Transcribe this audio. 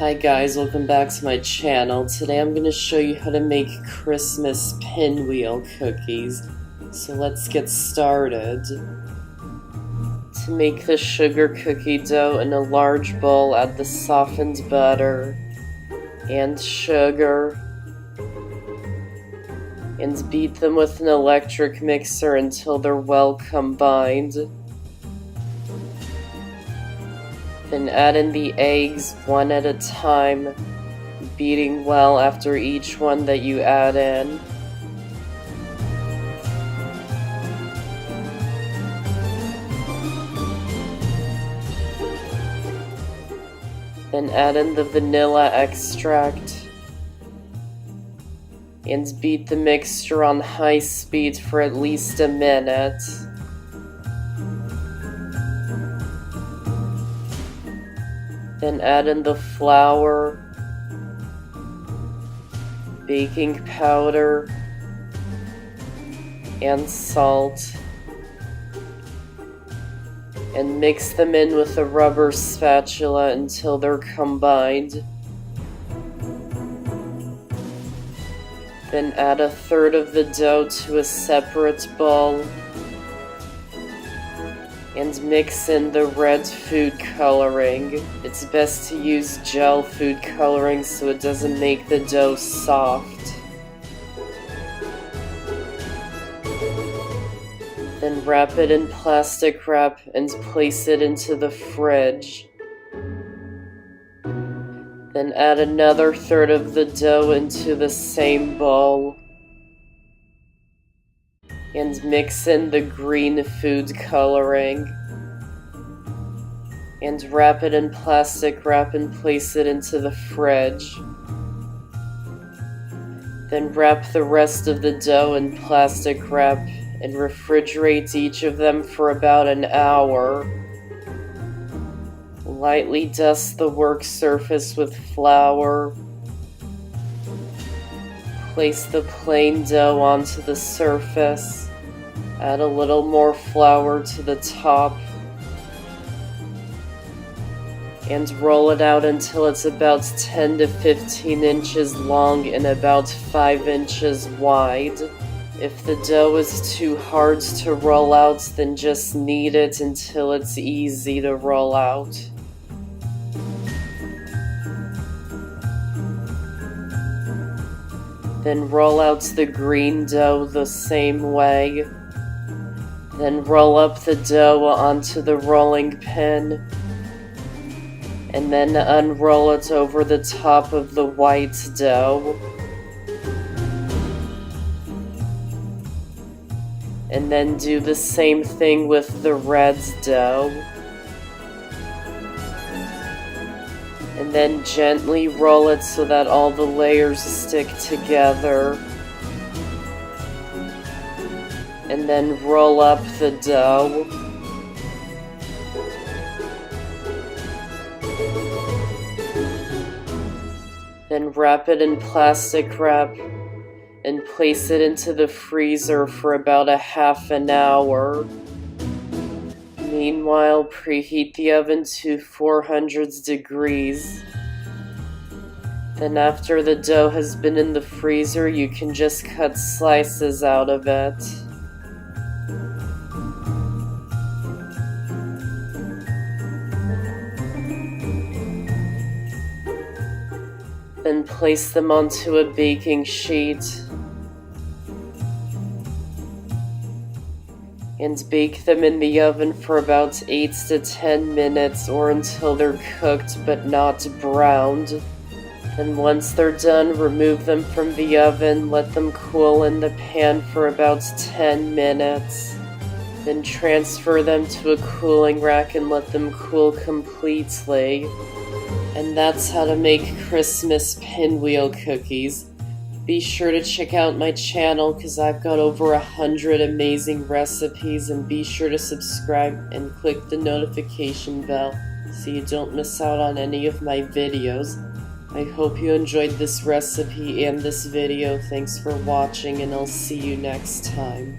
Hi guys, welcome back to my channel. Today I'm going to show you how to make Christmas pinwheel cookies. So let's get started. To make the sugar cookie dough in a large bowl, add the softened butter and sugar and beat them with an electric mixer until they're well combined. Then add in the eggs one at a time, beating well after each one that you add in. Then add in the vanilla extract and beat the mixture on high speed for at least a minute. Then add in the flour, baking powder, and salt, and mix them in with a rubber spatula until they're combined. Then add a third of the dough to a separate bowl and mix in the red food coloring. It's best to use gel food coloring so it doesn't make the dough soft. Then wrap it in plastic wrap and place it into the fridge. Then add another third of the dough into the same bowl and mix in the green food coloring and wrap it in plastic wrap and place it into the fridge. Then wrap the rest of the dough in plastic wrap and refrigerate each of them for about an hour. Lightly dust the work surface with flour. Place the plain dough onto the surface. Add a little more flour to the top. And roll it out until it's about 10 to 15 inches long and about 5 inches wide. If the dough is too hard to roll out, then just knead it until it's easy to roll out. Then roll out the green dough the same way. Then roll up the dough onto the rolling pin. And then unroll it over the top of the white dough. And then do the same thing with the red dough. And then gently roll it so that all the layers stick together. And then roll up the dough. Then wrap it in plastic wrap and place it into the freezer for about a half an hour. Meanwhile, preheat the oven to 400 degrees. Then after the dough has been in the freezer, you can just cut slices out of it. Then place them onto a baking sheet and bake them in the oven for about 8 to 10 minutes or until they're cooked but not browned. Then once they're done, remove them from the oven, let them cool in the pan for about 10 minutes. Then transfer them to a cooling rack and let them cool completely. And that's how to make Christmas pinwheel cookies. Be sure to check out my channel because I've got over 100 amazing recipes, and be sure to subscribe and click the notification bell so you don't miss out on any of my videos. I hope you enjoyed this recipe and this video. Thanks for watching, and I'll see you next time.